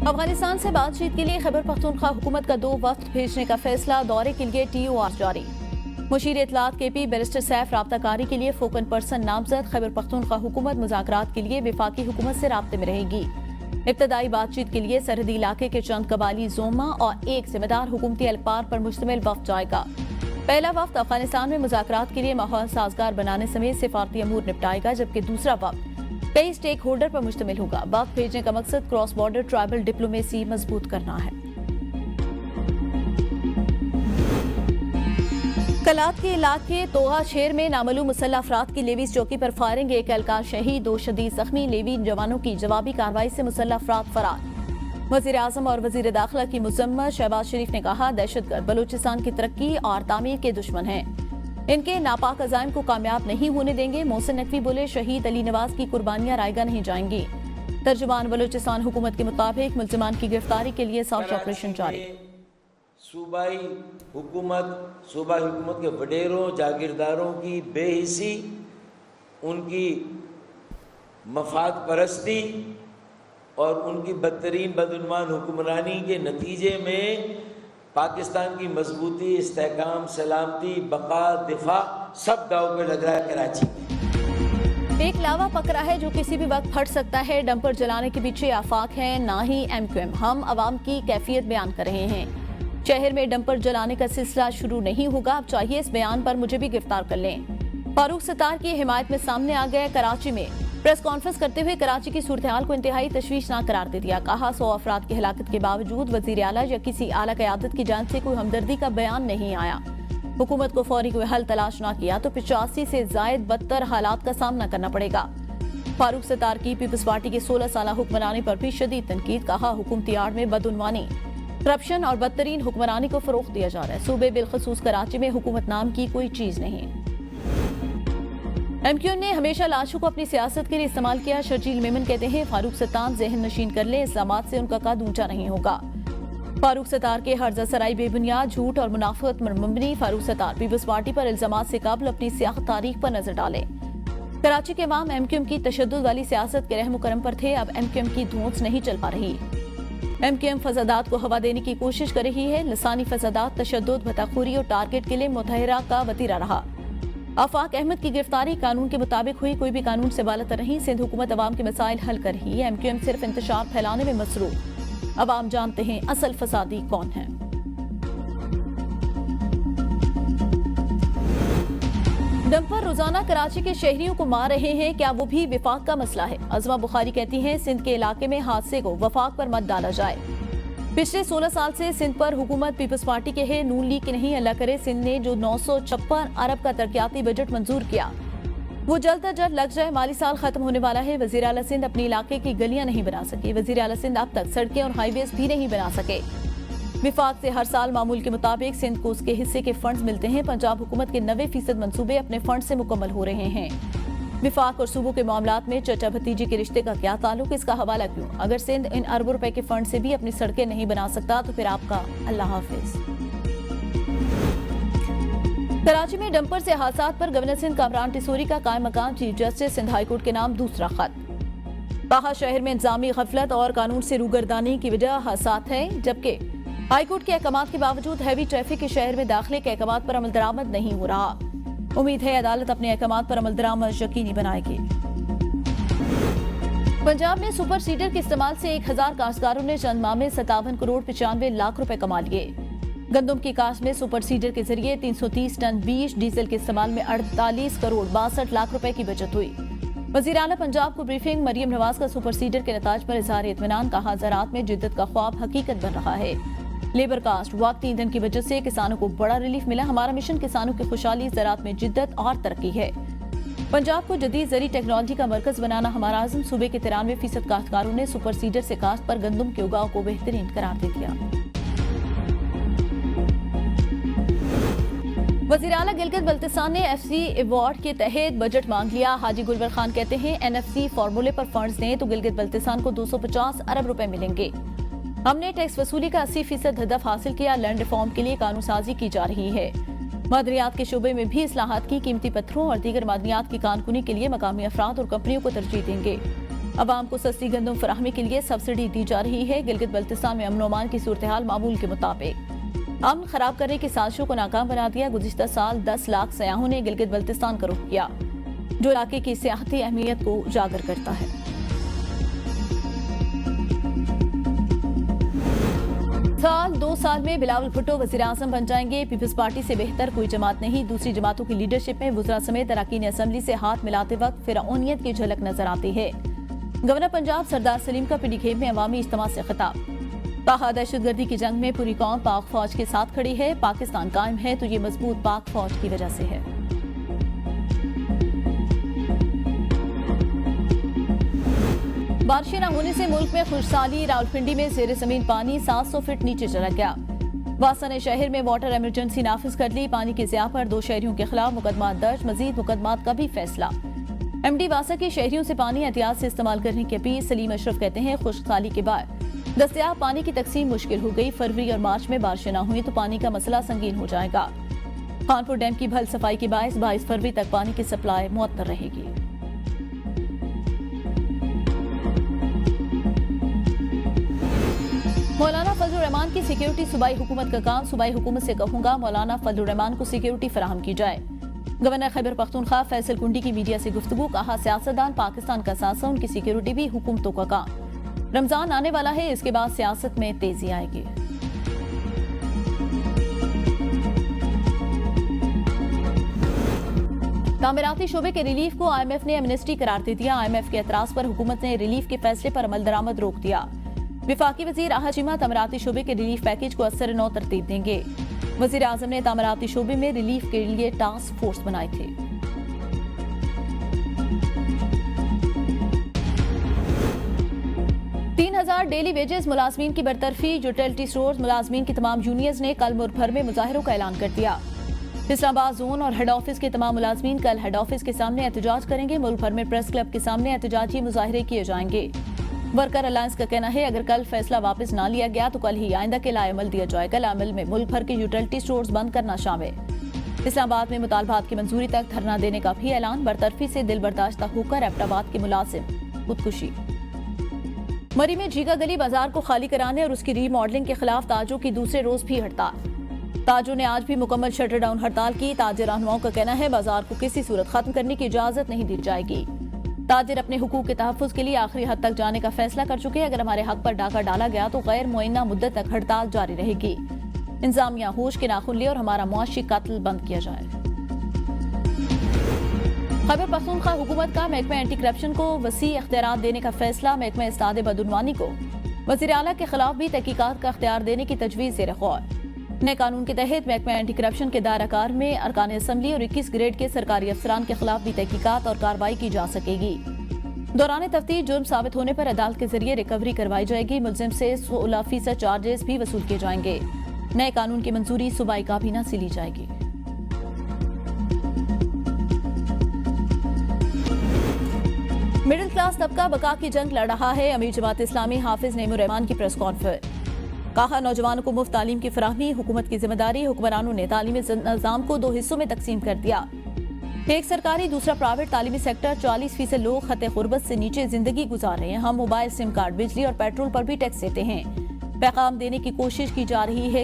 افغانستان سے بات چیت کے لیے خیبر پختونخوا حکومت کا 2 وفد بھیجنے کا فیصلہ، دورے کے لیے TOR جاری۔ مشیر اطلاعات KP بیرسٹر سیف رابطہ کاری کے لیے فوکن پرسن نامزد، خیبر پختونخوا حکومت مذاکرات کے لیے وفاقی حکومت سے رابطے میں رہے گی۔ ابتدائی بات چیت کے لیے سرحدی علاقے کے چند قبائلی زوما اور ایک ذمہ دار حکومتی اہلکار پر مشتمل وفد جائے گا۔ پہلا وفد افغانستان میں مذاکرات کے لیے ماحول سازگار بنانے سمیت سفارتی امور نپٹائے گا، جبکہ دوسرا وفد کئی اسٹیک ہولڈر پر مشتمل ہوگا۔ وفد بھیجنے کا مقصد کراس بارڈر ٹرائبل ڈپلومیسی مضبوط کرنا ہے۔ کلات کے علاقے توغا شہر میں نامعلوم مسلح افراد کی لیویز چوکی پر فائرنگ، ایک اہلکار شہید، 2 شدید زخمی، لیوی جوانوں کی جوابی کارروائی سے مسلح افراد فرار۔ وزیر اعظم اور وزیر داخلہ کی مذمت، شہباز شریف نے کہا دہشت گرد بلوچستان کی ترقی اور تعمیر کے دشمن ہیں، ان کے ناپاک عزائم کو کامیاب نہیں ہونے دیں گے۔ محسن نقوی بولے شہید علی نواز کی قربانیاں رائے گاہ نہیں جائیں گی۔ ترجمان بلوچستان حکومت کے مطابق ملزمان کی گرفتاری کے لیے سرچ آپریشن جاری۔ صوبائی حکومت کے وڈیروں جاگیرداروں کی بے حسی، ان کی مفاد پرستی اور ان کی بدترین بدعنوان حکمرانی کے نتیجے میں پاکستان کی مضبوطی، استحکام، سلامتی، بقا، دفاع سب داؤ پہ لگ رہا ہے کراچی میں۔ ایک لاوا پکڑا ہے جو کسی بھی وقت پھٹ سکتا ہے، ڈمپر جلانے کے پیچھے آفاق ہے نہ ہی MQM۔ ہم عوام کی کیفیت بیان کر رہے ہیں۔ شہر میں ڈمپر جلانے کا سلسلہ شروع نہیں ہوگا، اب چاہیے اس بیان پر مجھے بھی گرفتار کر لیں۔ فاروق ستار کی حمایت میں سامنے آ گئے۔ کراچی میں پریس کانفرنس کرتے ہوئے کراچی کی صورتحال کو انتہائی تشویشناک قرار دے دیا۔ کہا 100 افراد کی ہلاکت کے باوجود وزیر اعلیٰ یا کسی اعلیٰ قیادت کی جانب سے کوئی ہمدردی کا بیان نہیں آیا۔ حکومت کو فوری کوئی حل تلاش نہ کیا تو 85 سے زائد بدتر حالات کا سامنا کرنا پڑے گا۔ فاروق ستار کی پیپلز پارٹی کے 16 سالہ حکمرانی پر بھی شدید تنقید، کہا حکومتی آڑ میں بدعنوانی، کرپشن اور بدترین حکمرانی کو فروغ دیا جا رہا ہے۔ صوبے بالخصوص کراچی میں حکومت نام کی کوئی چیز نہیں۔ MQM نے ہمیشہ لاشوں کو اپنی سیاست کے لیے استعمال کیا۔ شرجیل میمن کہتے ہیں فاروق ستار ذہن نشین کر لیں، الزامات سے ان کا قد اونچا نہیں ہوگا۔ فاروق ستار کے حرزہ سرائی بے بنیاد، جھوٹ اور منافقت پر مبنی۔ فاروق ستار پیپلز پارٹی پر الزامات سے قبل اپنی سیاہ تاریخ پر نظر ڈالیں۔ کراچی کے عوام MQM کی تشدد والی سیاست کے رحم و کرم پر تھے، اب MQM کی دھونس نہیں چل پا رہی۔ MQM فسادات کو ہوا دینے کی کوشش کر رہی ہے۔ لسانی فسادات، تشدد، بھتاخوری اور ٹارگٹ کے لیے مظاہرہ کا وتیرہ رہا۔ آفاق احمد کی گرفتاری قانون کے مطابق ہوئی، کوئی بھی قانون سے بالاتر نہیں۔ سندھ حکومت عوام کے مسائل حل کر رہی ہے، MQM صرف انتشار پھیلانے میں مصروف۔ عوام جانتے ہیں اصل فسادی کون ہے۔ ڈمپر روزانہ کراچی کے شہریوں کو مار رہے ہیں، کیا وہ بھی وفاق کا مسئلہ ہے؟ عظمہ بخاری کہتی ہیں سندھ کے علاقے میں حادثے کو وفاق پر مت ڈالا جائے۔ پچھلے 16 سال سے سندھ پر حکومت پیپلز پارٹی کے ہے، نون لیگ کی نہیں۔ اللہ کرے سندھ نے جو 956 ارب کا ترقیاتی بجٹ منظور کیا وہ جلد از جلد لگ جائے۔ مالی سال ختم ہونے والا ہے۔ وزیر اعلیٰ سندھ اپنے علاقے کی گلیاں نہیں بنا سکے۔ وزیر اعلیٰ سندھ اب تک سڑکیں اور ہائی ویز بھی نہیں بنا سکے۔ وفاق سے ہر سال معمول کے مطابق سندھ کو اس کے حصے کے فنڈز ملتے ہیں۔ پنجاب حکومت کے 90% منصوبے اپنے فنڈ سے مکمل ہو رہے ہیں۔ وفاق اور صوبوں کے معاملات میں چچا بھتیجے کے رشتے کا کیا تعلق، اس کا حوالہ کیوں؟ اگر سندھ ان اربوں روپے کے فنڈ سے بھی اپنی سڑکیں نہیں بنا سکتا تو پھر آپ کا اللہ حافظ۔ کراچی میں ڈمپر سے حادثات پر گورنر سندھ کامران ٹیسوری کا قائم مقام، chief justice Sindh high court کے نام دوسرا خط۔ کہا شہر میں انتظامی غفلت اور قانون سے روگردانی کی وجہ حادثات ہیں، جبکہ ہائی کورٹ کے احکامات کے باوجود ہیوی ٹریفک کے شہر میں داخلے کے احکامات پر عمل درآمد نہیں ہو رہا۔ امید ہے عدالت اپنے احکامات پر عمل درآمد یقینی بنائے گی۔ پنجاب میں سپر سیڈر کے استعمال سے 1000 کاشتکاروں نے چند ماہ میں 57 کروڑ 95 لاکھ روپے کما لیے۔ گندم کی کاشت میں سپر سیڈر کے ذریعے 330 ٹن بیج، ڈیزل کے استعمال میں 48 کروڑ 62 لاکھ روپے کی بچت ہوئی۔ وزیر اعلیٰ پنجاب کو بریفنگ، مریم نواز کا سپر سیڈر کے نتائج پر اظہار اطمینان، کہا زراعت میں جدت کا خواب حقیقت بن رہا ہے۔ لیبر کاسٹ وقتی ایندھن کی وجہ سے کسانوں کو بڑا ریلیف ملا، ہمارا مشن کسانوں کی خوشحالی، زراعت میں جدت اور ترقی ہے۔ پنجاب کو جدید زرعی ٹیکنالوجی کا مرکز بنانا ہمارا عزم، صوبے کے 93% کاشتکاروں نے سپر سیڈر سے کاشت پر گندم کے اگاؤ کو بہترین قرار دے دیا۔ وزیر اعلیٰ گلگت بلتستان نے FC ایوارڈ کے تحت بجٹ مانگ لیا۔ حاجی گلبر خان کہتے ہیں NFC فارمولے پر فنڈز دیں تو گلگت بلتستان کو 250 ارب روپے ملیں گے۔ ہم نے ٹیکس وصولی کا 80% ہدف حاصل کیا، لینڈ ریفارم کے لیے قانون سازی کی جا رہی ہے۔ معدنیات کے شعبے میں بھی اصلاحات کی، قیمتی پتھروں اور دیگر معدنیات کی کان کنی کے لیے مقامی افراد اور کمپنیوں کو ترجیح دیں گے۔ عوام کو سستی گندم فراہمی کے لیے سبسڈی دی جا رہی ہے۔ گلگت بلتستان میں امن و امان کی صورتحال معمول کے مطابق۔ امن خراب کرنے کی سازشوں کو ناکام بنا دیا۔ گزشتہ سال 10 لاکھ سیاحوں نے گلگت بلتستان کا رخ کیا، جو علاقے کی سیاحتی اہمیت کو اجاگر کرتا ہے۔ سال 2 سال میں بلاول بھٹو وزیر اعظم بن جائیں گے۔ پیپلز پارٹی سے بہتر کوئی جماعت نہیں۔ دوسری جماعتوں کی لیڈرشپ میں وزراء سمیت اراکین اسمبلی سے ہاتھ ملاتے وقت فرعونیت کی جھلک نظر آتی ہے۔ گورنر پنجاب سردار سلیم کا پنڈی کھیب میں عوامی اجتماع سے خطاب۔ کہا دہشت گردی کی جنگ میں پوری قوم پاک فوج کے ساتھ کھڑی ہے۔ پاکستان قائم ہے تو یہ مضبوط پاک فوج کی وجہ سے ہے۔ بارشیں نہ ہونے سے ملک میں خشکسالی۔ راولپنڈی میں زیر زمین پانی 700 فٹ نیچے چلا گیا۔ واسا نے شہر میں واٹر ایمرجنسی نافذ کر لی۔ پانی کی ضیاع پر 2 شہریوں کے خلاف مقدمات درج۔ مزید مقدمات کا بھی فیصلہ۔ ایم ڈی واسا کی شہریوں سے پانی احتیاط سے استعمال کرنے کی اپیل۔ سلیم اشرف کہتے ہیں خشکسالی کے بعد دستیاب پانی کی تقسیم مشکل ہو گئی۔ فروری اور مارچ میں بارشیں نہ ہوئی تو پانی کا مسئلہ سنگین ہو جائے گا۔ خانپور ڈیم کی بھل صفائی کے باعث 22 فروری تک پانی کی سپلائی معطل رہے گی۔ مولانا فضل الرحمان کی سیکیورٹی صوبائی حکومت کا کام۔ صوبائی حکومت سے کہوں گا مولانا فضل الرحمان کو سیکیورٹی فراہم کی جائے۔ گورنر خیبر پختونخوا فیصل کنڈی کی میڈیا سے گفتگو۔ کہا سیاستدان پاکستان کا ساتھ ان کی سیکیورٹی بھی حکومتوں کا کام۔ رمضان آنے والا ہے، اس کے بعد سیاست میں تیزی آئے گی۔ تعمیراتی شعبے کے ریلیف کو آئی ایم ایف نے ایمنسٹی قرار دے دیا۔ آئی ایم ایف کے اعتراض پر حکومت نے ریلیف کے فیصلے پر عمل درآمد روک دیا۔ وفاقی وزیر احمد چیمہ تعمیراتی شعبے کے ریلیف پیکیج کو اثر نو ترتیب دیں گے۔ وزیر اعظم نے تعمیراتی شعبے میں ریلیف کے لیے ٹاسک فورس بنائی تھی۔ تین 3000 ڈیلی ویجز ملازمین کی برطرفی۔ یوٹیلٹی سٹورز ملازمین کی تمام یونینز نے کل ملک بھر میں مظاہروں کا اعلان کر دیا۔ اسلام آباد زون اور ہیڈ آفس کے تمام ملازمین کل ہیڈ آفس کے سامنے احتجاج کریں گے۔ ملک بھر میں پریس کلب کے سامنے احتجاجی مظاہرے کیے جائیں گے۔ ورکر الائنس کا کہنا ہے اگر کل فیصلہ واپس نہ لیا گیا تو کل ہی آئندہ کے لائے عمل دیا جائے گا۔ عمل میں ملک بھر کے یوٹیلٹی سٹورز بند کرنا شامل۔ اسلام آباد میں مطالبات کی منظوری تک دھرنا دینے کا بھی اعلان۔ برطرفی سے دل برداشتہ ہو کر ایبٹ آباد کے ملازم خودکشی۔ مری میں جیگا گلی بازار کو خالی کرانے اور اس کی ری ماڈلنگ کے خلاف تاجروں کی دوسرے روز بھی ہڑتال۔ تاجروں نے آج بھی مکمل شٹر ڈاؤن ہڑتال کی۔ تاجر رہنماؤں کا کہنا ہے بازار کو کسی صورت ختم کرنے کی اجازت نہیں دی جائے گی۔ تاجر اپنے حقوق کے تحفظ کے لیے آخری حد تک جانے کا فیصلہ کر چکے۔ اگر ہمارے حق پر ڈاکہ ڈالا گیا تو غیر معینہ مدت تک ہڑتال جاری رہے گی۔ انتظامیہ ہوش کے ناخن لے اور ہمارا معاشی قتل بند کیا جائے۔ خیبر پختونخوا حکومت کا محکمہ اینٹی کرپشن کو وسیع اختیارات دینے کا فیصلہ۔ محکمہ اسناد بدعنوانی کو وزیر اعلیٰ کے خلاف بھی تحقیقات کا اختیار دینے کی تجویز زیر غور۔ نئے قانون کے تحت محکمہ اینٹی کرپشن کے دائرہ کار میں ارکان اسمبلی اور 21 گریڈ کے سرکاری افسران کے خلاف بھی تحقیقات اور کارروائی کی جا سکے گی۔ دوران تفتیش جرم ثابت ہونے پر عدالت کے ذریعے ریکوری کروائی جائے گی۔ ملزم سے 16% چارجز بھی وصول کیے جائیں گے۔ نئے قانون کی منظوری صوبائی کابینہ سے لی جائے گی۔ مڈل کلاس طبقہ بقا کی جنگ لڑ رہا ہے۔ امیر جماعت اسلامی حافظ نعیم الرحمان کی پریس کانفرنس۔ کہا نوجوانوں کو مفت تعلیم کی فراہمی حکومت کی ذمہ داری۔ حکمرانوں نے تعلیمی نظام کو 2 حصوں میں تقسیم کر دیا۔ ایک سرکاری دوسرا پرائیویٹ تعلیمی سیکٹر۔ 40% لوگ خط غربت سے نیچے زندگی گزار رہے ہیں۔ ہم موبائل سم کارڈ، بجلی اور پیٹرول پر بھی ٹیکس دیتے ہیں۔ پیغام دینے کی کوشش کی جا رہی ہے۔